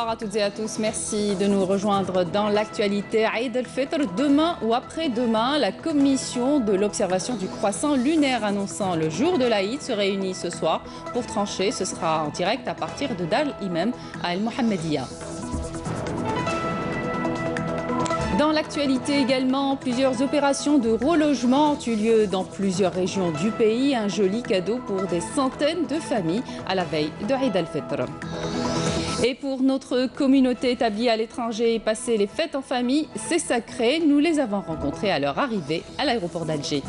Bonsoir à toutes et à tous. Merci de nous rejoindre dans l'actualité. Aïd al-Fitr, demain ou après-demain, la commission de l'observation du croissant lunaire annonçant le jour de l'Aïd se réunit ce soir pour trancher. Ce sera en direct à partir de Dar Imam à El Mohammedia. Dans l'actualité également, plusieurs opérations de relogement ont eu lieu dans plusieurs régions du pays. Un joli cadeau pour des centaines de familles à la veille de Aïd al-Fitr. Et pour notre communauté établie à l'étranger, passer les fêtes en famille, c'est sacré. Nous les avons rencontrés à leur arrivée à l'aéroport d'Alger.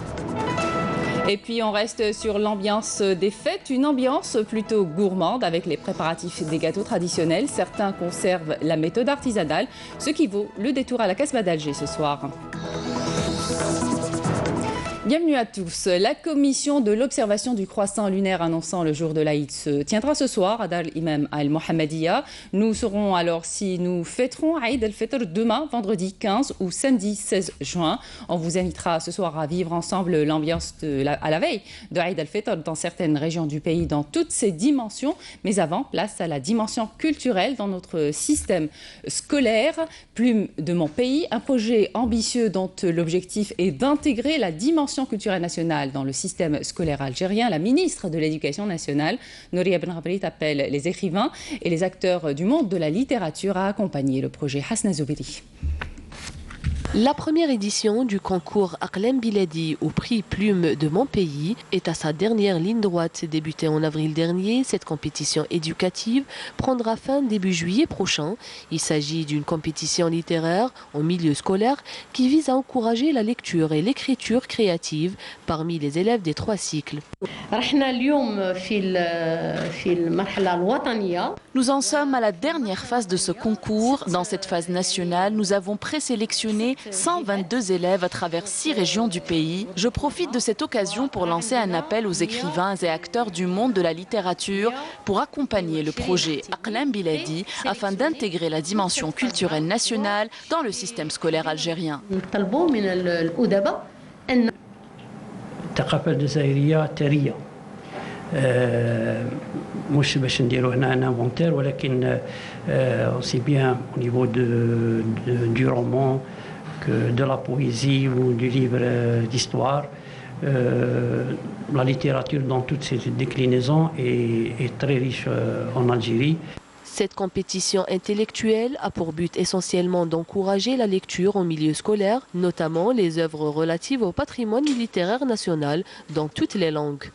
Et puis on reste sur l'ambiance des fêtes, une ambiance plutôt gourmande avec les préparatifs des gâteaux traditionnels. Certains conservent la méthode artisanale, ce qui vaut le détour à la Casbah d'Alger ce soir. Bienvenue à tous. La commission de l'observation du croissant lunaire annonçant le jour de l'Aïd se tiendra ce soir à Dar Imam à El Mohammedia. Nous saurons alors si nous fêterons Aïd al-Fitr demain, vendredi 15 ou samedi 16 juin. On vous invitera ce soir à vivre ensemble l'ambiance à la veille de Aïd al-Fitr dans certaines régions du pays dans toutes ses dimensions. Mais avant, place à la dimension culturelle dans notre système scolaire. Plume de mon pays, un projet ambitieux dont l'objectif est d'intégrer la dimension culturelle nationale dans le système scolaire algérien. La ministre de l'Éducation nationale, Nouria Ben Ghabrit, appelle les écrivains et les acteurs du monde de la littérature à accompagner le projet Hasna Zoubiri. La première édition du concours Aqlam Biladi au prix Plume de mon pays est à sa dernière ligne droite. Débutée en avril dernier, cette compétition éducative prendra fin début juillet prochain. Il s'agit d'une compétition littéraire en milieu scolaire qui vise à encourager la lecture et l'écriture créative parmi les élèves des 3 cycles. Nous en sommes à la dernière phase de ce concours. Dans cette phase nationale, nous avons présélectionné 122 élèves à travers 6 régions du pays. Je profite de cette occasion pour lancer un appel aux écrivains et acteurs du monde de la littérature pour accompagner le projet Aqlam Biladi afin d'intégrer la dimension culturelle nationale dans le système scolaire algérien. الثقافة الجزائرية ثرية مش باش نديرو هنا ان انفونتير ولكن aussi bien au niveau du roman que de la poésie ou du livre d'histoire. La littérature dans toutes ses déclinaisons est très riche en Algérie. Cette compétition intellectuelle a pour but essentiellement d'encourager la lecture en milieu scolaire, notamment les œuvres relatives au patrimoine littéraire national dans toutes les langues.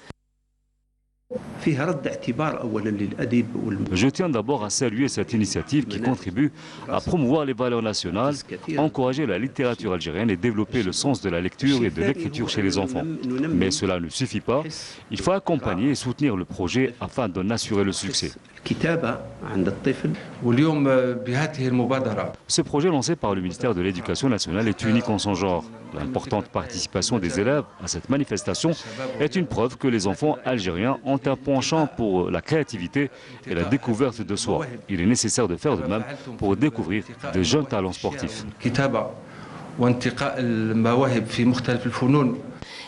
Je tiens d'abord à saluer cette initiative qui contribue à promouvoir les valeurs nationales, encourager la littérature algérienne et développer le sens de la lecture et de l'écriture chez les enfants. Mais cela ne suffit pas. Il faut accompagner et soutenir le projet afin d'en assurer le succès. Ce projet lancé par le ministère de l'Éducation nationale est unique en son genre. L'importante participation des élèves à cette manifestation est une preuve que les enfants algériens ont un penchant pour la créativité et la découverte de soi. Il est nécessaire de faire de même pour découvrir de jeunes talents sportifs.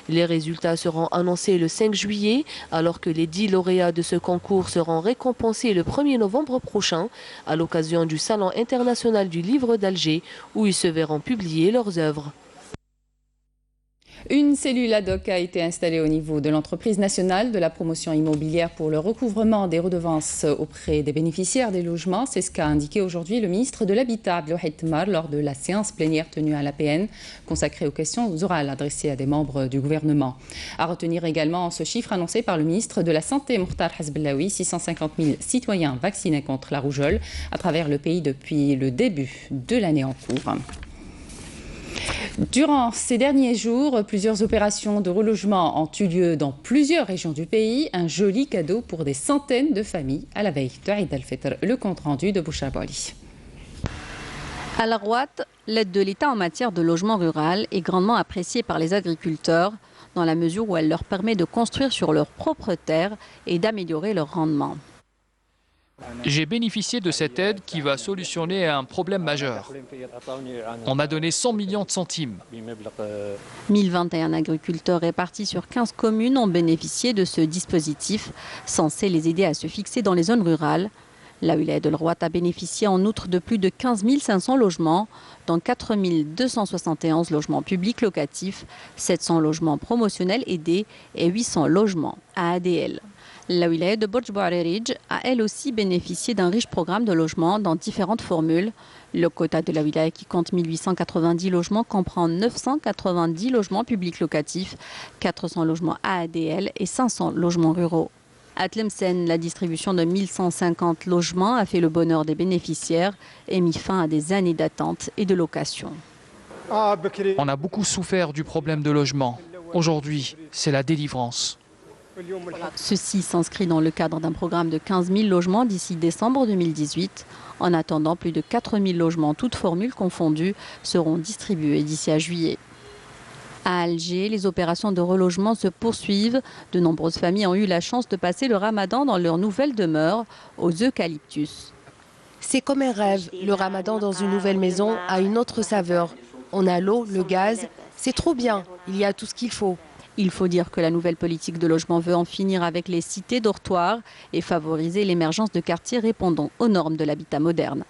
Les résultats seront annoncés le 5 juillet, alors que les 10 lauréats de ce concours seront récompensés le 1er novembre prochain, à l'occasion du Salon international du livre d'Alger, où ils se verront publier leurs œuvres. Une cellule ad hoc a été installée au niveau de l'entreprise nationale de la promotion immobilière pour le recouvrement des redevances auprès des bénéficiaires des logements. C'est ce qu'a indiqué aujourd'hui le ministre de l'Habitat, Abdelwahid Tmar, lors de la séance plénière tenue à l'APN, consacrée aux questions orales adressées à des membres du gouvernement. À retenir également ce chiffre annoncé par le ministre de la Santé, Mokhtar Hasbellaoui, 650 000 citoyens vaccinés contre la rougeole à travers le pays depuis le début de l'année en cours. Durant ces derniers jours, plusieurs opérations de relogement ont eu lieu dans plusieurs régions du pays. Un joli cadeau pour des centaines de familles à la veille de Aïd al-Fitr. Le compte-rendu de Bouchra Bali. À la Rouate, l'aide de l'État en matière de logement rural est grandement appréciée par les agriculteurs dans la mesure où elle leur permet de construire sur leur propre terre et d'améliorer leur rendement. J'ai bénéficié de cette aide qui va solutionner un problème majeur. On m'a donné 100 millions de centimes. 1021 agriculteurs répartis sur 15 communes ont bénéficié de ce dispositif censé les aider à se fixer dans les zones rurales. La wilaya de l'Rouat a bénéficié en outre de plus de 15 500 logements, dont 4 271 logements publics locatifs, 700 logements promotionnels aidés et 800 logements à ADL. La wilaya de Borj Bouarerij a elle aussi bénéficié d'un riche programme de logements dans différentes formules. Le quota de la wilaya qui compte 1890 logements comprend 990 logements publics locatifs, 400 logements ADL et 500 logements ruraux. À Tlemcen, la distribution de 1150 logements a fait le bonheur des bénéficiaires et mis fin à des années d'attente et de location. On a beaucoup souffert du problème de logement. Aujourd'hui, c'est la délivrance. Ceci s'inscrit dans le cadre d'un programme de 15 000 logements d'ici décembre 2018. En attendant, plus de 4 000 logements, toutes formules confondues, seront distribués d'ici à juillet. À Alger, les opérations de relogement se poursuivent. De nombreuses familles ont eu la chance de passer le ramadan dans leur nouvelle demeure, aux eucalyptus. C'est comme un rêve. Le ramadan dans une nouvelle maison a une autre saveur. On a l'eau, le gaz. C'est trop bien. Il y a tout ce qu'il faut. Il faut dire que la nouvelle politique de logement veut en finir avec les cités dortoirs et favoriser l'émergence de quartiers répondant aux normes de l'habitat moderne.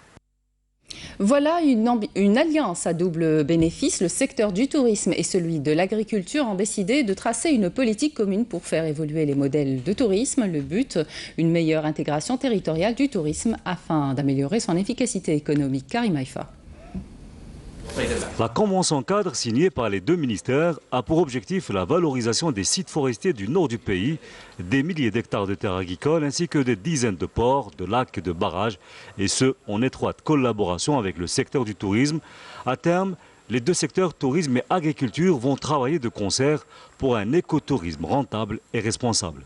Voilà une alliance à double bénéfice. Le secteur du tourisme et celui de l'agriculture ont décidé de tracer une politique commune pour faire évoluer les modèles de tourisme. Le but, une meilleure intégration territoriale du tourisme afin d'améliorer son efficacité économique. Karim Haïfa. La convention cadre signée par les deux ministères a pour objectif la valorisation des sites forestiers du nord du pays, des milliers d'hectares de terres agricoles ainsi que des dizaines de ports, de lacs et de barrages, et ce en étroite collaboration avec le secteur du tourisme. À terme, les deux secteurs tourisme et agriculture vont travailler de concert pour un écotourisme rentable et responsable.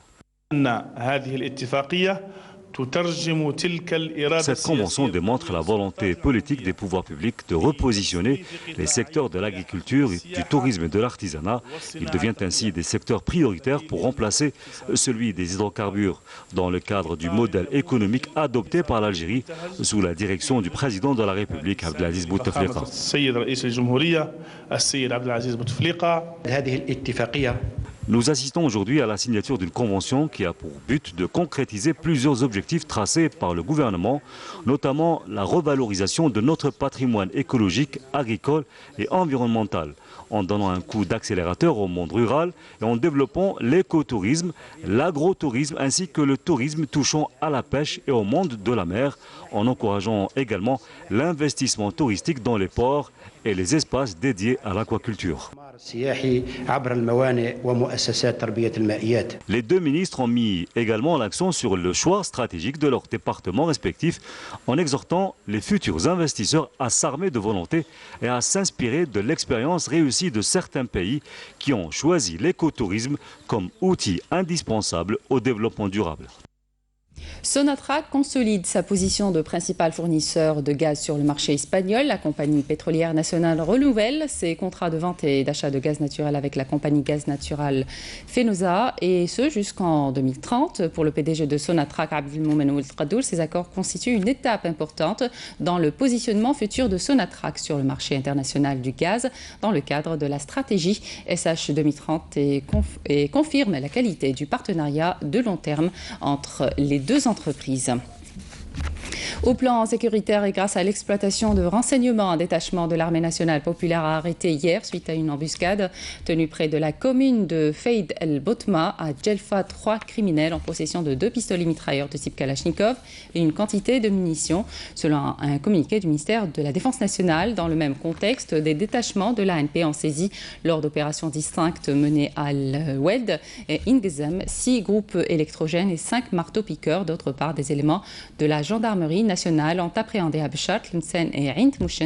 Cette convention démontre la volonté politique des pouvoirs publics de repositionner les secteurs de l'agriculture, du tourisme et de l'artisanat. Ils deviennent ainsi des secteurs prioritaires pour remplacer celui des hydrocarbures dans le cadre du modèle économique adopté par l'Algérie sous la direction du président de la République, Abdelaziz Bouteflika. Nous assistons aujourd'hui à la signature d'une convention qui a pour but de concrétiser plusieurs objectifs tracés par le gouvernement, notamment la revalorisation de notre patrimoine écologique, agricole et environnemental, en donnant un coup d'accélérateur au monde rural et en développant l'écotourisme, l'agrotourisme ainsi que le tourisme touchant à la pêche et au monde de la mer, en encourageant également l'investissement touristique dans les ports et les espaces dédiés à l'aquaculture. Les deux ministres ont mis également l'accent sur le choix stratégique de leurs départements respectifs en exhortant les futurs investisseurs à s'armer de volonté et à s'inspirer de l'expérience réussie de certains pays qui ont choisi l'écotourisme comme outil indispensable au développement durable. Sonatrach consolide sa position de principal fournisseur de gaz sur le marché espagnol. La compagnie pétrolière nationale renouvelle ses contrats de vente et d'achat de gaz naturel avec la compagnie gaz naturel Fenosa, et ce jusqu'en 2030. Pour le PDG de Sonatrach, Abdelmoumen Ould Qadoul, ces accords constituent une étape importante dans le positionnement futur de Sonatrach sur le marché international du gaz dans le cadre de la stratégie SH 2030 et confirme la qualité du partenariat de long terme entre les deux entreprises. Au plan sécuritaire et grâce à l'exploitation de renseignements, un détachement de l'armée nationale populaire a arrêté hier suite à une embuscade tenue près de la commune de Feid El Botma à Djelfa 3 criminels en possession de 2 pistolets mitrailleurs de type Kalachnikov et une quantité de munitions, selon un communiqué du ministère de la Défense nationale. Dans le même contexte, des détachements de l'ANP ont saisi lors d'opérations distinctes menées à Al-Weld et Ingezem 6 groupes électrogènes et 5 marteaux-piqueurs. D'autre part, des éléments de la gendarmerie nationale ont appréhendé à Béchar, Tlemcen et Ain Mouchent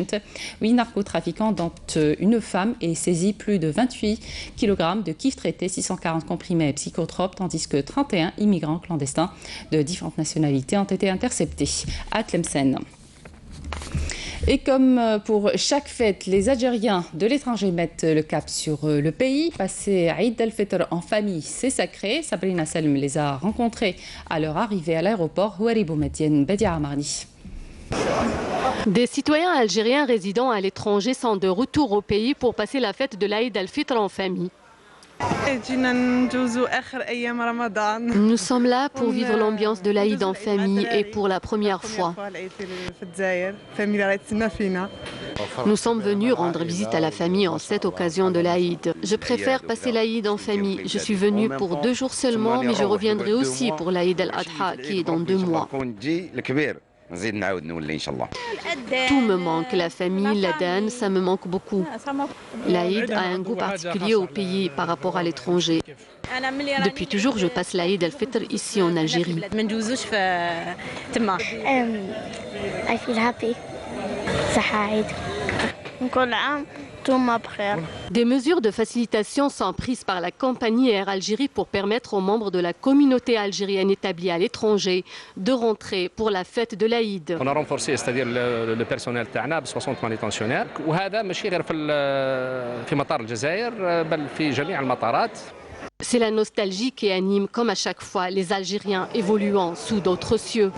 8 narcotrafiquants, dont une femme, et saisi plus de 28 kg de kiff traité, 640 comprimés psychotropes, tandis que 31 immigrants clandestins de différentes nationalités ont été interceptés à Tlemcen. Et comme pour chaque fête, les Algériens de l'étranger mettent le cap sur le pays. Passer Eid al-Fitr en famille, c'est sacré. Sabrina Salm les a rencontrés à leur arrivée à l'aéroport Houari Boumediene Bedia Amarni. Des citoyens algériens résidant à l'étranger sont de retour au pays pour passer la fête de l'Aïd al-Fitr en famille. Nous sommes là pour vivre l'ambiance de l'Aïd en famille et pour la première fois. Nous sommes venus rendre visite à la famille en cette occasion de l'Aïd. Je préfère passer l'Aïd en famille. Je suis venue pour 2 jours seulement, mais je reviendrai aussi pour l'Aïd al-Adha qui est dans 2 mois. Tout me manque, la famille, l'Adan, ça me manque beaucoup. L'Aïd a un goût particulier au pays par rapport à l'étranger. Depuis toujours, je passe l'Aïd al-Fitr ici en Algérie. I feel happy. Des mesures de facilitation sont prises par la compagnie Air Algérie pour permettre aux membres de la communauté algérienne établie à l'étranger de rentrer pour la fête de l'Aïd. On a renforcé, c'est-à-dire le personnel تاعنا ب 60 manutentionnaires وهذا ماشي غير في مطار الجزائر بل في جميع المطارات. C'est la nostalgie qui anime, comme à chaque fois, les Algériens évoluant sous d'autres cieux.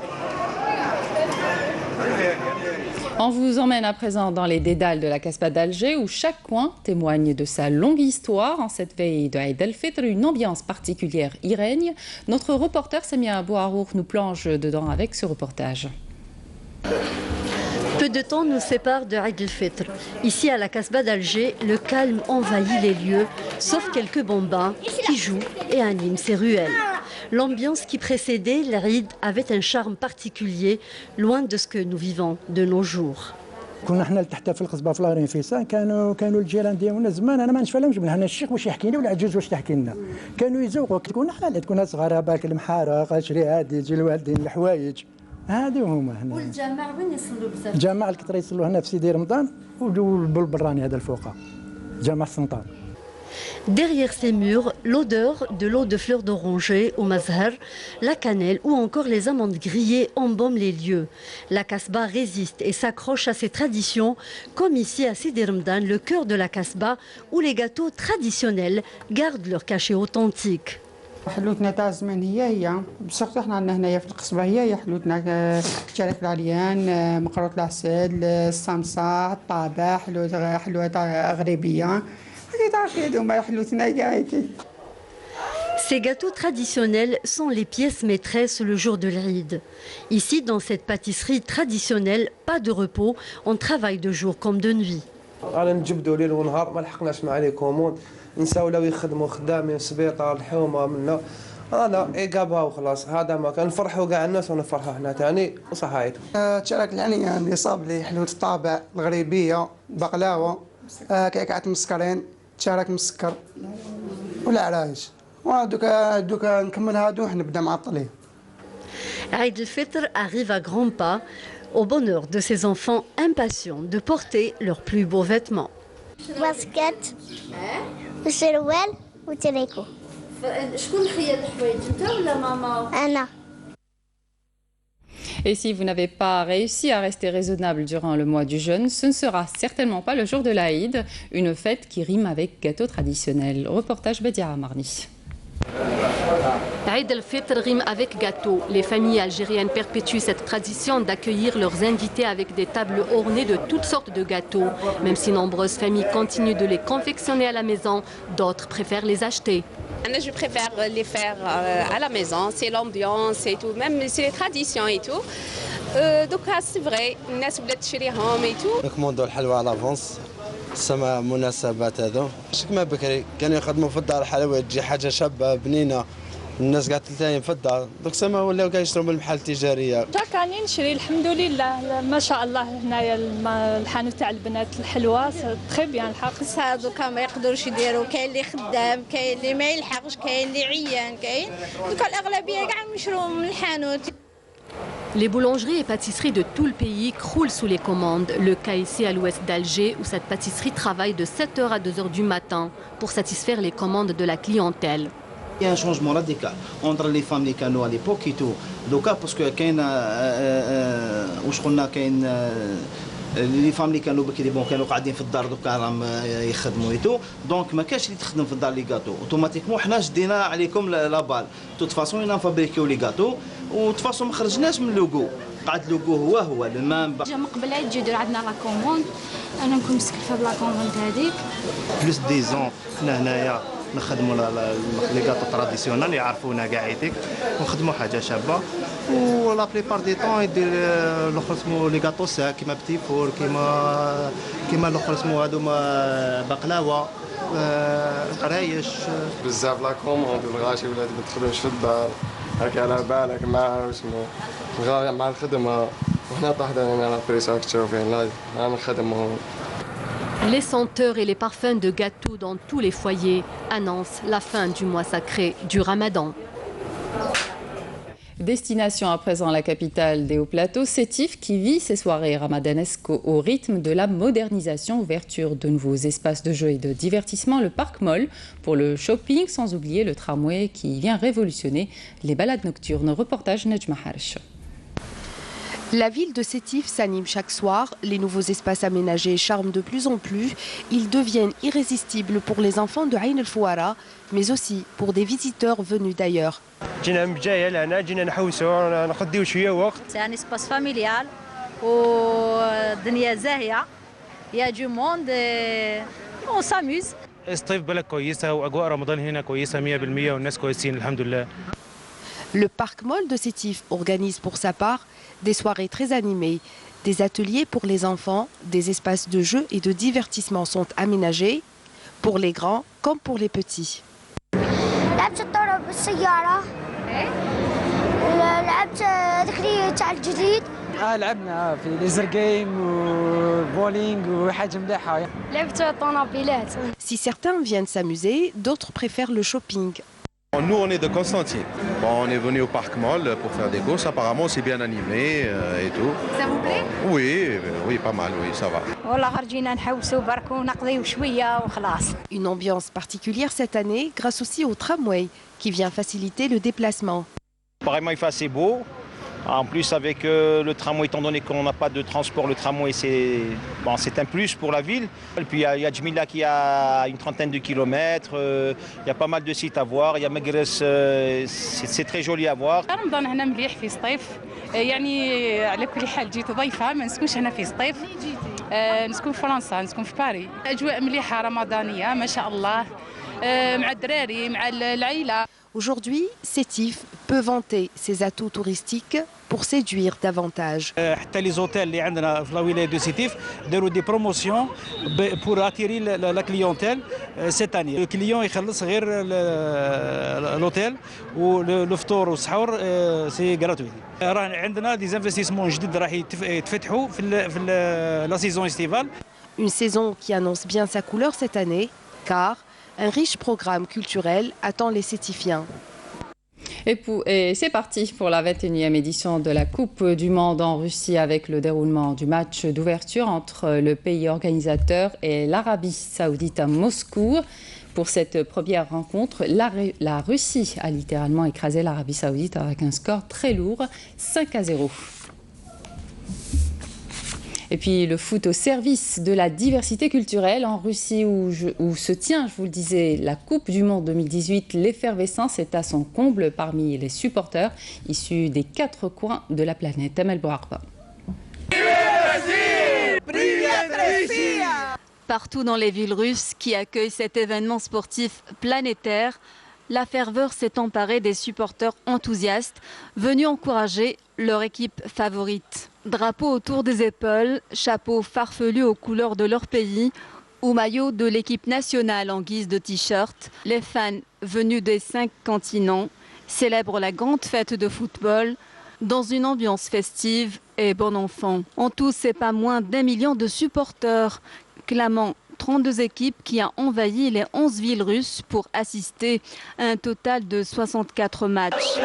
On vous emmène à présent dans les dédales de la Casbah d'Alger où chaque coin témoigne de sa longue histoire. En cette veille de Aïd al-Fitr, une ambiance particulière y règne. Notre reporter Samia Abouarour nous plonge dedans avec ce reportage. Peu de temps nous sépare de Aïd al-Fitr. Ici à la Casbah d'Alger, le calme envahit les lieux, sauf quelques bambins qui jouent et animent ces ruelles. L'ambiance qui précédait l'Aïd avait un charme particulier, loin de ce que nous vivons de nos jours. كنا حنا تحت في القصبه في لارين فيسان كانوا الجيران ديالنا زمان انا ما نشفالهمش من هنا الشيخ واش يحكي لي ولا عجوز واش تحكي لنا كانوا يزوقوا كنا حالات كنا صغار باك المحاره شري هادي يجي الوالدين الحوايج هادو هما هنا. والجامع وين يصلوا بزاف؟ الجامع الكثر يصلوا هنا في سيدي رمضان والبراني هذا الفوقه جامع السنطار. Derrière ces murs, l'odeur de l'eau de fleurs d'oranger au mazhar, la cannelle ou encore les amandes grillées embaument les lieux. La Casbah résiste et s'accroche à ses traditions, comme ici à Sidi Ramadan, le cœur de la Casbah, où les gâteaux traditionnels gardent leur cachet authentique. حلوتنا تاع زمان هي بصح احنا عندنا هنايا في القصبه هي حلوتنا شارك العليان مقروط العسل الصمصه الطابع حلوه تاع غريبيه. Ces gâteaux traditionnels sont les pièces maîtresses le jour de l'Aïd. Ici, dans cette pâtisserie traditionnelle, pas de repos, on travaille de jour comme de nuit. إيقابها وخلاص هذا ما كان نفرحوا كاع الناس ونفرحوا احنا ثاني وصحايت. تشارك العليان اللي صاب لي حلوة الطابع الغريبية بقلاوة كيكعة مسكرين تشارك مسكر والعرايش ودوكا نكمل هادو نبدا معطلين. Aïd al-Fitr arrive à grands pas au bonheur de ces enfants impatients de porter leurs plus beaux vêtements. باسكت وسروال وتريكو. شكون خيط الحوايج انت ولا ماما؟ أنا. Et si vous n'avez pas réussi à rester raisonnable durant le mois du jeûne, ce ne sera certainement pas le jour de l'Aïd, une fête qui rime avec gâteau traditionnel. Reportage Badia Amarni. Aïd al-Fitr rime avec gâteau. Les familles algériennes perpétuent cette tradition d'accueillir leurs invités avec des tables ornées de toutes sortes de gâteaux. Même si nombreuses familles continuent de les confectionner à la maison, d'autres préfèrent les acheter. Je préfère les faire à la maison, c'est l'ambiance et tout, même c'est les traditions et tout. Donc c'est vrai, الناس بدات تشريهم et tout. نكملوا الحلوى على فونس سما مناسبات هذو كما بكري كانوا يخدموا في الدار الحلوى تجي حاجه شابه بنينه الناس قاعده تلتايم في الدار دوك سما ولاو كيشربوا من المحل التجاريه. كاني نشري الحمد لله ما شاء الله هنايا الحانوت تاع البنات الحلوه تري بيان الحق. دوكا ما يقدروش يديروا كاين اللي خدام كاين اللي ما يلحقش كاين اللي عيان كاين دوكا الاغلبيه كاع يشروا من الحانوت. Les boulangeries et pâtisseries de tout le pays croulent sous les commandes. Le cas ici à l'ouest d'Alger où cette pâtisserie travaille de 7h à 2h du matin pour satisfaire les commandes de la clientèle. Il y a un changement radical entre les femmes اللي كانوا à l'époque et tout. دوكا باسكو كاين واش قلنا كاين لي فام اللي كانوا بكري بون كانوا قاعدين في الدار دوكا راهم يخدموا ايتو دونك ما كانش اللي تخدم في الدار لي غاتو اوتوماتيكمون حنا شدينا عليكم لا بال توت فاسون انا فابريكيو لي غاتو وتفاصون ما خرجناش من لوغو قاعد لوغو هو المام جا من قبل عيد يجيو عندنا لا كوموند انا نكون مسكت في لا كوموند هذيك بلوس ديزون حنا هنايا نخدموا لي غاتو تراديسيونال يعرفونا كاع يديك ونخدموا حاجه شابه ولا بليبار دي طون يدير الاخر اسمه لي غاتو ساك كيما بتي فور كيما الاخر اسمه هذوما بقلاوه قرايش بزاف لا كوموند والغاشي ولاد ما تدخلوش في الدار هكا على بالك مع وشنو مع الخدمه وحنا طاحنا على بريساك تشوفين لا انا نخدم. Les senteurs et les parfums de gâteaux dans tous les foyers annoncent la fin du mois sacré du Ramadan. Destination à présent la capitale des Hauts-Plateaux, Sétif, qui vit ses soirées ramadanesques au rythme de la modernisation, ouverture de nouveaux espaces de jeux et de divertissement, le Parc Moll pour le shopping, sans oublier le tramway qui vient révolutionner les balades nocturnes. Reportage Nejma Harch. La ville de Sétif s'anime chaque soir. Les nouveaux espaces aménagés charment de plus en plus. Ils deviennent irrésistibles pour les enfants de Ain el-Fouara, mais aussi pour des visiteurs venus d'ailleurs. C'est un espace familial où il y a du monde et on s'amuse. Le Parc Moll de Sétif organise pour sa part des soirées très animées. Des ateliers pour les enfants, des espaces de jeux et de divertissement sont aménagés pour les grands comme pour les petits. لعبنا في ليزر جيم وبولينج وحاجه مليحه. لعبت طنابيلات. Si certains viennent s'amuser, d'autres préfèrent le shopping. Nous, on est de Constantine. Bon, on est venu au Parc Moll pour faire des courses. Apparemment, c'est bien animé et tout. Ça vous plaît? Oui, pas mal, oui, ça va. Une ambiance particulière cette année, grâce aussi au tramway, qui vient faciliter le déplacement. Apparemment, il fait assez beau. En plus, avec le tramway, étant donné qu'on n'a pas de transport, le tramway, c'est un plus pour la ville. Et puis, il y a Djmila qui a une trentaine de kilomètres. Il y a pas mal de sites à voir. Il y a Megrez, c'est très joli à voir. رمضان هنا مليح في صيف يعني على كل حال جيت ضيفه ما نسكنش هنا في صيف نسكن في فرنسا نسكن في باريس اجواء مليحه رمضانيه ما شاء الله مع الدراري مع العائله. Aujourd'hui, Sétif peut vanter ses atouts touristiques pour séduire davantage. حتى les hôtels اللي عندنا في الولاية de Sétif داروا des promotions pour attirer la clientèle cette année. Le client يخلص غير l'hôtel والفطور والسحور c'est gratuit. راه عندنا des investissements جدد راح يتفتحوا في la saison estivale. Une saison qui annonce bien sa couleur cette année, car un riche programme culturel attend les Sétifiens. Et c'est parti pour la 21e édition de la Coupe du Monde en Russie avec le déroulement du match d'ouverture entre le pays organisateur et l'Arabie Saoudite à Moscou. Pour cette première rencontre, la Russie a littéralement écrasé l'Arabie Saoudite avec un score très lourd, 5-0. Et puis le foot au service de la diversité culturelle en Russie où se tient, je vous le disais, la Coupe du Monde 2018. L'effervescence est à son comble parmi les supporters issus des 4 coins de la planète. Amel Bouarba. Partout dans les villes russes qui accueillent cet événement sportif planétaire, la ferveur s'est emparée des supporters enthousiastes venus encourager leur équipe favorite. Drapeau autour des épaules, chapeau farfelu aux couleurs de leur pays ou maillot de l'équipe nationale en guise de t-shirt, les fans venus des 5 continents célèbrent la grande fête de football dans une ambiance festive et bon enfant. En tout, c'est pas moins d'1 million de supporters, clamant 32 équipes qui ont envahi les 11 villes russes pour assister à un total de 64 matchs.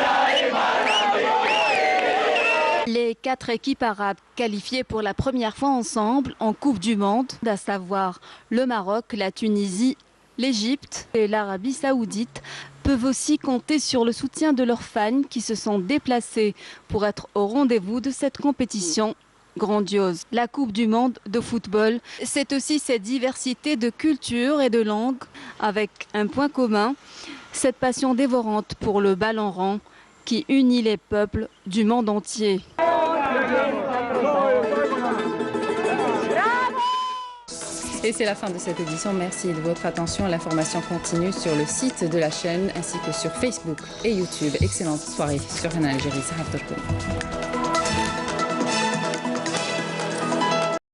Les 4 équipes arabes qualifiées pour la première fois ensemble en Coupe du Monde, à savoir le Maroc, la Tunisie, l'Égypte et l'Arabie Saoudite, peuvent aussi compter sur le soutien de leurs fans qui se sont déplacés pour être au rendez-vous de cette compétition grandiose. La Coupe du Monde de football, c'est aussi cette diversité de cultures et de langues avec un point commun, cette passion dévorante pour le ballon rond qui unit les peuples du monde entier. Et c'est la fin de cette édition. Merci de votre attention. L'information continue sur le site de la chaîne ainsi que sur Facebook et YouTube. Excellente soirée sur Canal Algérie. Salam alaikum.